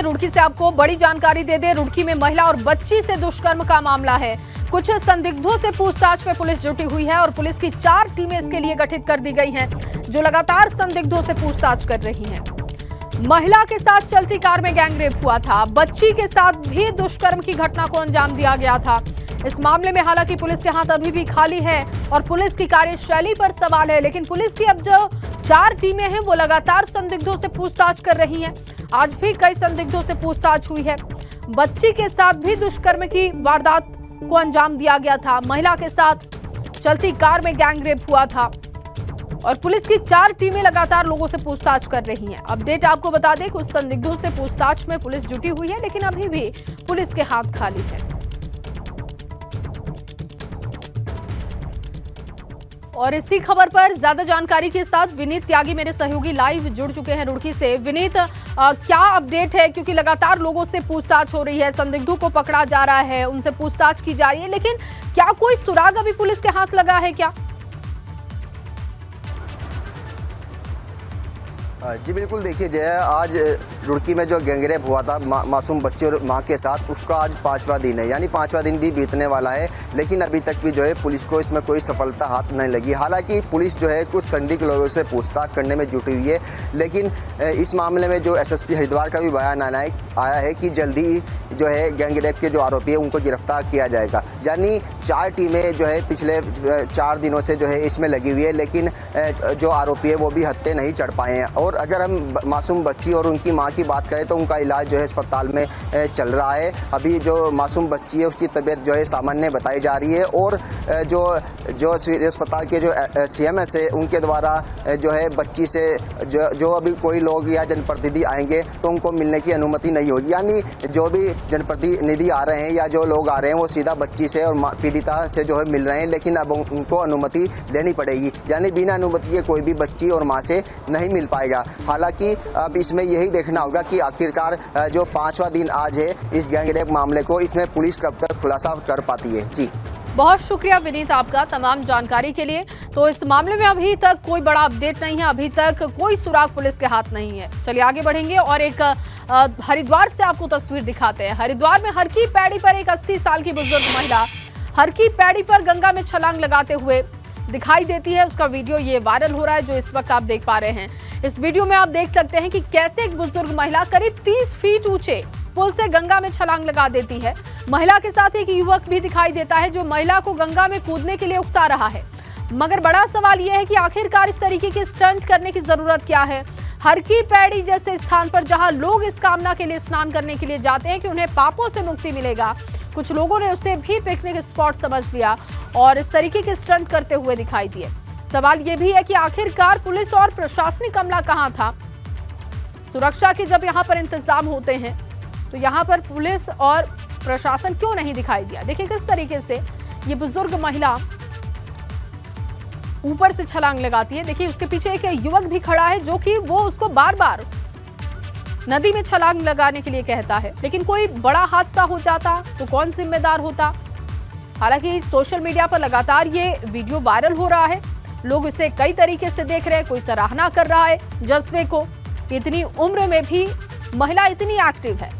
रुड़की से आपको बड़ी जानकारी दे दे। रुड़की में महिला और बच्ची से दुष्कर्म का मामला है। कुछ संदिग्धों से पूछताछ में पुलिस जुटी हुई है और पुलिस की 4 टीमें इसके लिए गठित कर दी गई हैं, जो लगातार संदिग्धों से पूछताछ कर रही हैं। महिला के साथ चलती कार में गैंगरेप हुआ था। बच्ची के साथ भी दुष्कर्म की घटना को अंजाम दिया गया था। इस मामले में हालांकि पुलिस के हाथ अभी भी खाली है और पुलिस की कार्यशैली पर सवाल है, लेकिन पुलिस की अब जो 4 टीमें हैं वो लगातार संदिग्धों से पूछताछ कर रही हैं। आज भी कई संदिग्धों से पूछताछ हुई है। बच्ची के साथ भी दुष्कर्म की वारदात को अंजाम दिया गया था। महिला के साथ चलती कार में गैंगरेप हुआ था और पुलिस की 4 टीमें लगातार लोगों से पूछताछ कर रही हैं। अपडेट आपको बता दें, कुछ संदिग्धों से पूछताछ में पुलिस जुटी हुई है, लेकिन अभी भी पुलिस के हाथ खाली है। और इसी खबर पर ज्यादा जानकारी के साथ विनीत त्यागी मेरे सहयोगी लाइव जुड़ चुके हैं रुड़की से। विनीत, क्या अपडेट है? क्योंकि लगातार लोगों से पूछताछ हो रही है, संदिग्धों को पकड़ा जा रहा है, उनसे पूछताछ की जा रही है, लेकिन क्या कोई सुराग अभी पुलिस के हाथ लगा है क्या? जी बिल्कुल, देखिए जय, आज रुड़की में जो गैंगरेप हुआ था मासूम बच्चे और मां के साथ, उसका आज 5वां दिन है, यानी 5वां दिन भी बीतने वाला है, लेकिन अभी तक भी जो है पुलिस को इसमें कोई सफलता हाथ नहीं लगी। हालांकि पुलिस जो है कुछ संदिग्ध लोगों से पूछताछ करने में जुटी हुई है, लेकिन इस मामले में जो एसएसपी हरिद्वार का भी बयान आया है कि जल्दी जो है गैंगरेप के जो आरोपी है उनको गिरफ्तार किया जाएगा। यानी 4 टीमें जो है पिछले 4 दिनों से जो है इसमें लगी हुई है, लेकिन जो आरोपी है वो भी हत्थे नहीं चढ़ पाए हैं। और अगर हम मासूम बच्ची और उनकी मां की बात करें तो उनका इलाज जो है अस्पताल में चल रहा है। अभी जो मासूम बच्ची है उसकी तबीयत जो है सामान्य बताई जा रही है और जो अस्पताल के जो सीएमएस है उनके द्वारा जो है बच्ची से जो अभी कोई लोग या जनप्रतिनिधि आएंगे तो उनको मिलने की अनुमति नहीं होगी। यानी जो भी जनप्रतिनिधि आ रहे हैं या जो लोग आ रहे हैं वो सीधा बच्ची से और पीड़िता से जो है मिल रहे हैं, लेकिन अब उनको अनुमति लेनी पड़ेगी। यानी बिना अनुमति के कोई भी बच्ची और माँ से नहीं मिल पाएगा। हालांकि अब इसमें यही देखना होगा कि आखिरकार जो 5वां दिन आज है इस गैंगरेप मामले को, इसमें पुलिस कब तक खुलासा कर पाती है। जी बहुत शुक्रिया विनीत आपका तमाम जानकारी के लिए। तो इस मामले में अभी तक कोई बड़ा अपडेट नहीं है, अभी तक कोई सुराग पुलिस के हाथ नहीं है। चलिए आगे बढ़ेंगे और एक हरिद्वार से आपको तस्वीर दिखाते हैं। हरिद्वार में हरकी पैड़ी पर एक 80 साल की बुजुर्ग महिला हरकी पैड़ी पर गंगा में छलांग लगाते हुए दिखाई देती है। उसका वीडियो ये वायरल हो रहा है जो इस वक्त आप देख पा रहे हैं। इस वीडियो में आप देख सकते हैं कि कैसे एक बुजुर्ग महिला करीब 30 फीट ऊंचे पुल से गंगा में छलांग लगा देती है। महिला के साथ एक युवक भी दिखाई देता है जो महिला को गंगा में कूदने के लिए उकसा रहा है। मगर बड़ा सवाल यह है कि आखिरकार इस तरीके के स्टंट करने की जरूरत क्या है? हरकी पैड़ी जैसे स्थान पर जहां लोग इस कामना के लिए स्नान करने के लिए जाते हैं कि उन्हें पापों से मुक्ति मिलेगा, कुछ लोगों ने उसे भी पिकनिक स्पॉट समझ लिया और इस तरीके के स्टंट करते हुए दिखाई दिए। सवाल यह भी है कि आखिरकार पुलिस और प्रशासनिक अमला कहां था? सुरक्षा के जब यहां पर इंतजाम होते हैं तो यहां पर पुलिस और प्रशासन क्यों नहीं दिखाई दिया? देखिए किस तरीके से ये बुजुर्ग महिला ऊपर से छलांग लगाती है। देखिए उसके पीछे एक युवक भी खड़ा है जो कि वो उसको बार बार नदी में छलांग लगाने के लिए कहता है, लेकिन कोई बड़ा हादसा हो जाता तो कौन जिम्मेदार होता? हालांकि सोशल मीडिया पर लगातार ये वीडियो वायरल हो रहा है, लोग इसे कई तरीके से देख रहे हैं। कोई सराहना कर रहा है जज्बे को, इतनी उम्र में भी महिला इतनी एक्टिव है,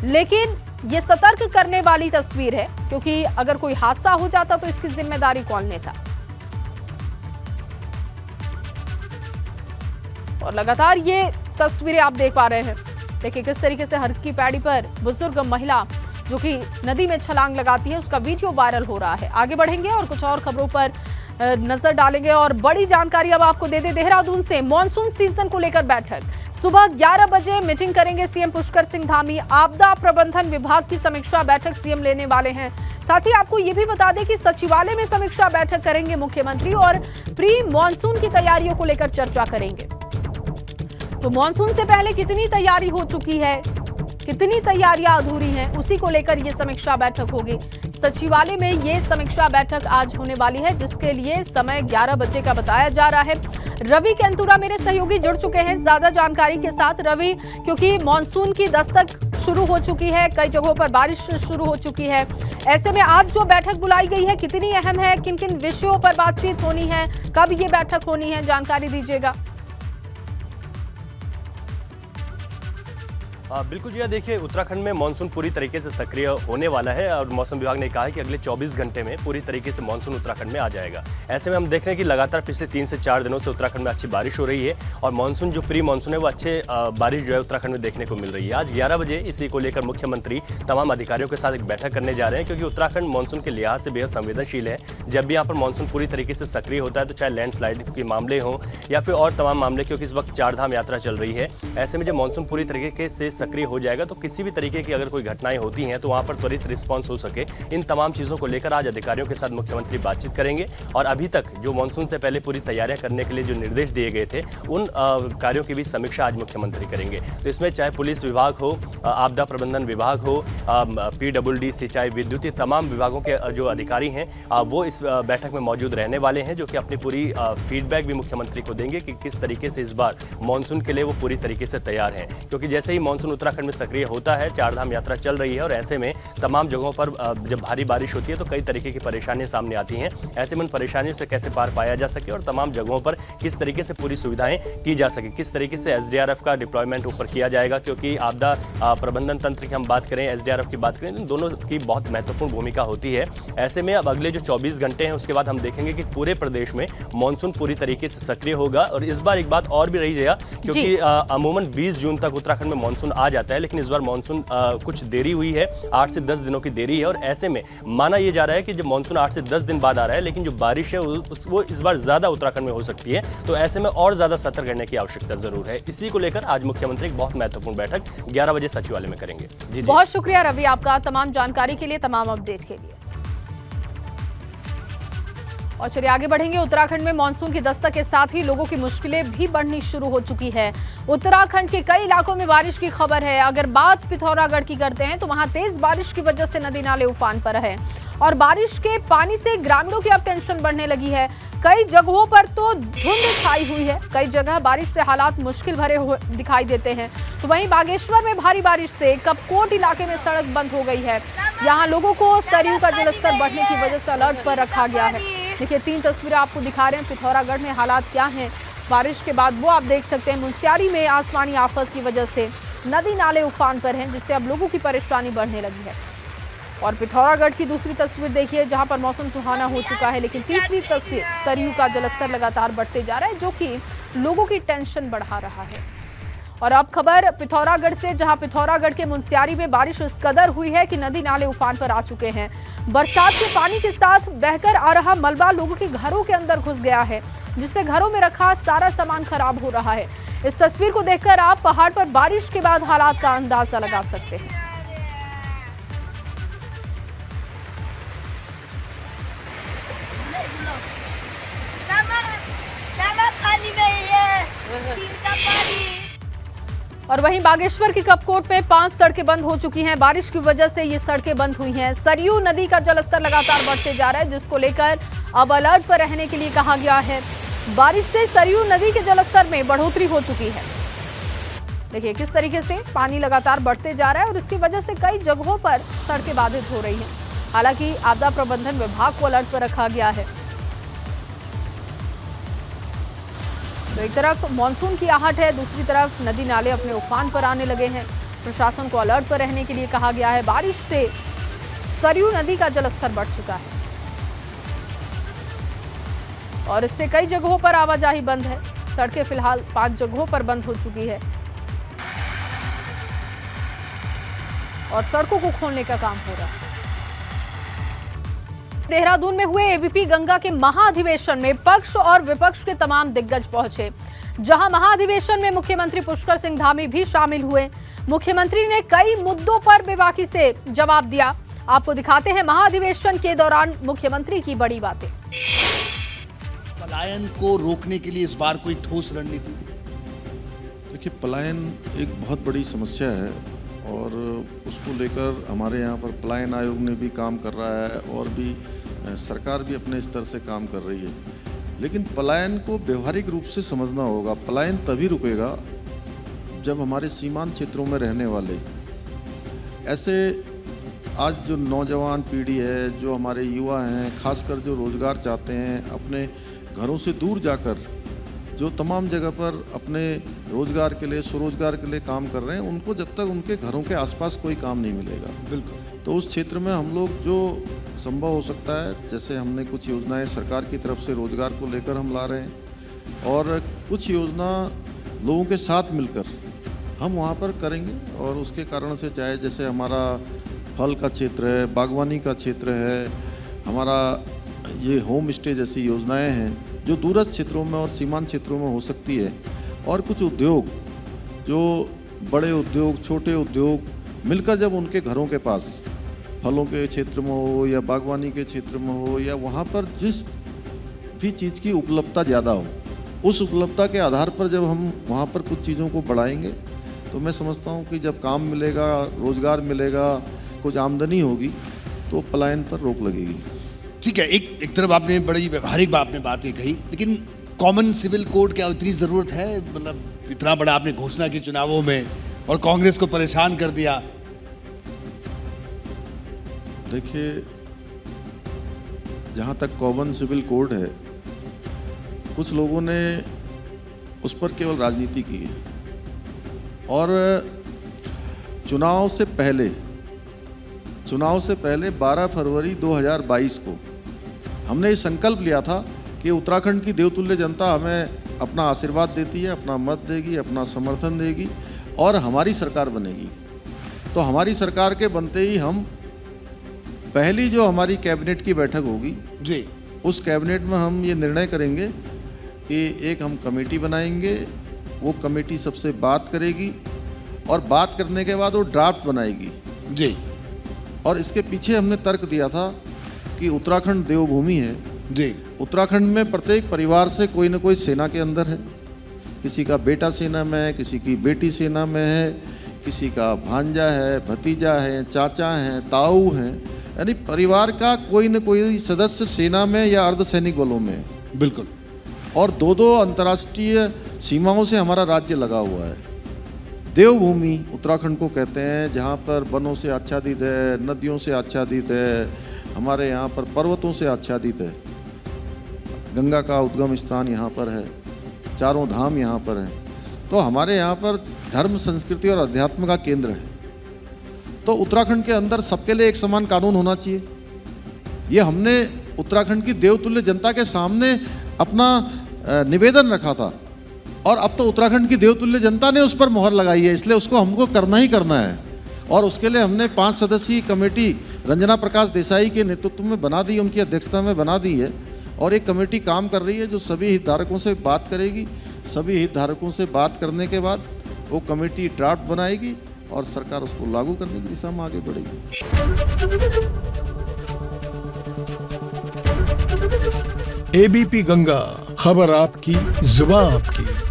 लेकिन ये सतर्क करने वाली तस्वीर है क्योंकि अगर कोई हादसा हो जाता तो इसकी जिम्मेदारी कौन लेता? और लगातार ये तस्वीरें आप देख पा रहे हैं। देखिए किस तरीके से हरकी पैड़ी पर बुजुर्ग महिला जो कि नदी में छलांग लगाती है उसका वीडियो वायरल हो रहा है। आगे बढ़ेंगे और कुछ और खबरों पर नजर डालेंगे और बड़ी जानकारी अब आपको दे दे देहरादून से। मॉनसून सीजन को लेकर बैठक सुबह 11 बजे मीटिंग करेंगे सीएम पुष्कर सिंह धामी। आपदा प्रबंधन विभाग की समीक्षा बैठक सीएम लेने वाले हैं। साथ ही आपको ये भी बता दें कि सचिवालय में समीक्षा बैठक करेंगे मुख्यमंत्री और प्री मॉनसून की तैयारियों को लेकर चर्चा करेंगे। तो मॉनसून से पहले कितनी तैयारी हो चुकी है, कितनी तैयारियां अधूरी हैं, उसी को लेकर ये समीक्षा बैठक होगी। सचिवालय में ये समीक्षा बैठक आज होने वाली है जिसके लिए समय 11 बजे का बताया जा रहा है। रवि केंतुरा मेरे सहयोगी जुड़ चुके हैं ज्यादा जानकारी के साथ। रवि, क्योंकि मॉनसून की दस्तक शुरू हो चुकी है, कई जगहों पर बारिश शुरू हो चुकी है, ऐसे में आज जो बैठक बुलाई गई है कितनी अहम है, किन किन विषयों पर बातचीत होनी है, कब ये बैठक होनी है, जानकारी दीजिएगा। बिल्कुल जी, देखिए उत्तराखंड में मानसून पूरी तरीके से सक्रिय होने वाला है और मौसम विभाग ने कहा है कि अगले 24 घंटे में पूरी तरीके से मानसून उत्तराखंड में आ जाएगा। ऐसे में हम देख रहे हैं कि लगातार पिछले 3 से 4 दिनों से उत्तराखंड में अच्छी बारिश हो रही है और मानसून जो प्री मानसून है वो अच्छे बारिश जो है उत्तराखंड में देखने को मिल रही है। आज 11 बजे इसी को लेकर मुख्यमंत्री तमाम अधिकारियों के साथ एक बैठक करने जा रहे हैं, क्योंकि उत्तराखंड मानसून के लिहाज से बेहद संवेदनशील है। जब भी यहाँ पर मानसून पूरी तरीके से सक्रिय होता है तो चाहे लैंडस्लाइड के मामले हों या फिर और तमाम मामले, क्योंकि इस वक्त 4 धाम यात्रा चल रही है। ऐसे में जब मानसून पूरी तरीके से सक्रिय हो जाएगा तो किसी भी तरीके की अगर कोई घटनाएं होती हैं तो वहां पर त्वरित रिस्पांस हो सके, इन तमाम चीज़ों को लेकर आज अधिकारियों के साथ मुख्यमंत्री बातचीत करेंगे। और अभी तक जो मानसून से पहले पूरी तैयारियां करने के लिए जो निर्देश दिए गए थे उन कार्यों की भी समीक्षा आज मुख्यमंत्री करेंगे। तो इसमें चाहे पुलिस विभाग हो, आपदा प्रबंधन विभाग हो, PWD, सिंचाई, विद्युत, ये तमाम विभागों के जो अधिकारी हैं वो इस बैठक में मौजूद रहने वाले हैं, जो कि अपनी पूरी फीडबैक भी मुख्यमंत्री को देंगे कि किस तरीके से इस बार मानसून के लिए वो पूरी तरीके से तैयार हैं। क्योंकि जैसे ही मानसून उत्तराखंड में सक्रिय होता है, 4 धाम यात्रा चल रही है और ऐसे में तमाम जगहों पर जब भारी बारिश होती है तो कई तरीके की परेशानियां सामने आती हैं। ऐसे में उन परेशानियों से कैसे पार पाया जा सके और तमाम जगहों पर किस तरीके से पूरी सुविधाएं की जा सके, किस तरीके से SDRF का डिप्लॉयमेंट ऊपर किया जाएगा, क्योंकि आपदा प्रबंधन तंत्र की हम बात करें, SDRF की बात करें, इन दोनों की बहुत महत्वपूर्ण भूमिका होती है। ऐसे में अब अगले जो 24 घंटे हैं उसके बाद हम देखेंगे कि पूरे प्रदेश में मानसून पूरी तरीके से सक्रिय होगा। और इस बार एक बात और भी रही है, क्योंकि अमूमन 20 जून तक उत्तराखंड में मानसून आ जाता है, लेकिन इस बार मानसून कुछ देरी हुई है, 8 से 10 दिनों की देरी है। और ऐसे में माना यह जा रहा है कि जब मानसून 8 से 10 दिन बाद आ रहा है, लेकिन जो बारिश है वो इस बार ज्यादा उत्तराखंड में हो सकती है। तो ऐसे में और ज्यादा सतर्क रहने की आवश्यकता जरूर है। इसी को लेकर आज मुख्यमंत्री एक बहुत महत्वपूर्ण बैठक 11 बजे सचिवालय में करेंगे। जी, बहुत शुक्रिया रवि आपका तमाम जानकारी के लिए, तमाम अपडेट के लिए। और चलिए आगे बढ़ेंगे। उत्तराखंड में मानसून की दस्तक के साथ ही लोगों की मुश्किलें भी बढ़नी शुरू हो चुकी है। उत्तराखंड के कई इलाकों में बारिश की खबर है। अगर बात पिथौरागढ़ की करते हैं तो वहां तेज बारिश की वजह से नदी नाले उफान पर है और बारिश के पानी से ग्रामीणों की अब टेंशन बढ़ने लगी है। कई जगहों पर तो धुंध छाई हुई है, कई जगह बारिश से हालात मुश्किल भरे हुए दिखाई देते हैं। तो वहीं बागेश्वर में भारी बारिश से कपकोट इलाके में सड़क बंद हो गई है। यहाँ लोगों को सरयू का जलस्तर बढ़ने की वजह से अलर्ट पर रखा गया है। देखिए 3 तस्वीरें आपको दिखा रहे हैं पिथौरागढ़ में हालात क्या हैं बारिश के बाद, वो आप देख सकते हैं। मुनस्यारी में आसमानी आफत की वजह से नदी नाले उफान पर हैं, जिससे अब लोगों की परेशानी बढ़ने लगी है। और पिथौरागढ़ की दूसरी तस्वीर देखिए, जहां पर मौसम सुहाना हो चुका है, लेकिन तीसरी तस्वीर सरयू का जलस्तर लगातार बढ़ते जा रहा है, जो कि लोगों की टेंशन बढ़ा रहा है। और अब खबर पिथौरागढ़ से, जहां पिथौरागढ़ के मुनस्यारी में बारिश इस कदर हुई है कि नदी नाले उफान पर आ चुके हैं। बरसात के पानी के साथ बहकर आ रहा मलबा लोगों के घरों के अंदर घुस गया है, जिससे घरों में रखा सारा सामान खराब हो रहा है। इस तस्वीर को देखकर आप पहाड़ पर बारिश के बाद हालात का अंदाजा लगा सकते हैं। और वहीं बागेश्वर की कपकोट में 5 सड़कें बंद हो चुकी हैं। बारिश की वजह से ये सड़कें बंद हुई हैं। सरयू नदी का जलस्तर लगातार बढ़ते जा रहा है, जिसको लेकर अब अलर्ट पर रहने के लिए कहा गया है। बारिश से सरयू नदी के जलस्तर में बढ़ोतरी हो चुकी है। देखिए किस तरीके से पानी लगातार बढ़ते जा रहा है और इसकी वजह से कई जगहों पर सड़कें बाधित हो रही हैं। हालांकि आपदा प्रबंधन विभाग को अलर्ट पर रखा गया है। तो एक तरफ मानसून की आहट है, दूसरी तरफ नदी नाले अपने उफान पर आने लगे हैं। प्रशासन को अलर्ट पर रहने के लिए कहा गया है। बारिश से सरयू नदी का जलस्तर बढ़ चुका है और इससे कई जगहों पर आवाजाही बंद है। सड़कें फिलहाल 5 जगहों पर बंद हो चुकी है और सड़कों को खोलने का काम हो रहा है। देहरादून में हुए एबीपी गंगा के महाअधिवेशन में पक्ष और विपक्ष के तमाम दिग्गज पहुंचे, जहां महाअधिवेशन में मुख्यमंत्री पुष्कर सिंह धामी भी शामिल हुए। मुख्यमंत्री ने कई मुद्दों पर बेबाकी से जवाब दिया। आपको दिखाते हैं महाअधिवेशन के दौरान मुख्यमंत्री की बड़ी बातें। पलायन को रोकने के लिए इस बार कोई ठोस रणनीति? देखिए, पलायन एक बहुत बड़ी समस्या है और उसको लेकर हमारे यहाँ पर पलायन आयोग ने भी काम कर रहा है और भी सरकार भी अपने स्तर से काम कर रही है। लेकिन पलायन को व्यवहारिक रूप से समझना होगा। पलायन तभी रुकेगा जब हमारे सीमांत क्षेत्रों में रहने वाले ऐसे, आज जो नौजवान पीढ़ी है, जो हमारे युवा हैं, खासकर जो रोजगार चाहते हैं, अपने घरों से दूर जाकर जो तमाम जगह पर अपने रोजगार के लिए, स्वरोजगार के लिए काम कर रहे हैं, उनको जब तक उनके घरों के आसपास कोई काम नहीं मिलेगा, बिल्कुल, तो उस क्षेत्र में हम लोग जो संभव हो सकता है, जैसे हमने कुछ योजनाएं सरकार की तरफ से रोजगार को लेकर हम ला रहे हैं, और कुछ योजना लोगों के साथ मिलकर हम वहाँ पर करेंगे। और उसके कारण से चाहे जैसे हमारा फल का क्षेत्र है, बागवानी का क्षेत्र है, हमारा ये होम स्टे जैसी योजनाएं हैं जो दूरस्थ क्षेत्रों में और सीमांत क्षेत्रों में हो सकती है, और कुछ उद्योग जो बड़े उद्योग, छोटे उद्योग मिलकर जब उनके घरों के पास फलों के क्षेत्र में हो या बागवानी के क्षेत्र में हो, या वहाँ पर जिस भी चीज़ की उपलब्धता ज़्यादा हो, उस उपलब्धता के आधार पर जब हम वहाँ पर कुछ चीज़ों को बढ़ाएंगे, तो मैं समझता हूँ कि जब काम मिलेगा, रोज़गार मिलेगा, कुछ आमदनी होगी, तो पलायन पर रोक लगेगी। ठीक है। एक तरफ आपने बड़ी व्यवहारिक आपने बातें कही, लेकिन कॉमन सिविल कोड क्या इतनी ज़रूरत है? मतलब इतना बड़ा आपने घोषणा की चुनावों में और कांग्रेस को परेशान कर दिया। देखिए, जहाँ तक कॉमन सिविल कोड है, कुछ लोगों ने उस पर केवल राजनीति की है, और चुनाव से पहले 12 फरवरी 2022 को हमने ये संकल्प लिया था कि उत्तराखंड की देवतुल्य जनता हमें अपना आशीर्वाद देती है, अपना मत देगी, अपना समर्थन देगी, और हमारी सरकार बनेगी। तो हमारी सरकार के बनते ही हम पहली जो हमारी कैबिनेट की बैठक होगी जी, उस कैबिनेट में हम ये निर्णय करेंगे कि एक हम कमेटी बनाएंगे, वो कमेटी सबसे बात करेगी, और बात करने के बाद वो ड्राफ्ट बनाएगी जी, और इसके पीछे हमने तर्क दिया था कि उत्तराखंड देवभूमि है जी, उत्तराखंड में प्रत्येक परिवार से कोई न कोई सेना के अंदर है, किसी का बेटा सेना में है, किसी की बेटी सेना में है, किसी का भांजा है, भतीजा है, चाचा हैं, ताऊ हैं, यानी परिवार का कोई न कोई सदस्य सेना में या अर्धसैनिक बलों में है। बिल्कुल। और दो अंतर्राष्ट्रीय सीमाओं से हमारा राज्य लगा हुआ है। देवभूमि उत्तराखंड को कहते हैं, जहाँ पर वनों से आच्छादित है, नदियों से आच्छादित है, हमारे यहाँ पर पर्वतों से आच्छादित है, गंगा का उद्गम स्थान यहाँ पर है, चारों धाम यहाँ पर हैं, तो हमारे यहाँ पर धर्म, संस्कृति और अध्यात्म का केंद्र है। तो उत्तराखंड के अंदर सबके लिए एक समान कानून होना चाहिए। ये हमने उत्तराखंड की देवतुल्य जनता के सामने अपना निवेदन रखा था, और अब तो उत्तराखंड की देवतुल्य जनता ने उस पर मोहर लगाई है, इसलिए उसको हमको करना ही करना है। और उसके लिए हमने 5 सदस्यीय कमेटी रंजना प्रकाश देसाई के नेतृत्व में बना दी, उनकी अध्यक्षता में बना दी है, और एक कमेटी काम कर रही है जो सभी हितधारकों से बात करेगी। सभी हितधारकों से बात करने के बाद वो कमेटी ड्राफ्ट बनाएगी और सरकार उसको लागू करने की दिशा में आगे बढ़ेगी। एबीपी गंगा, खबर आपकी, जुबान आपकी।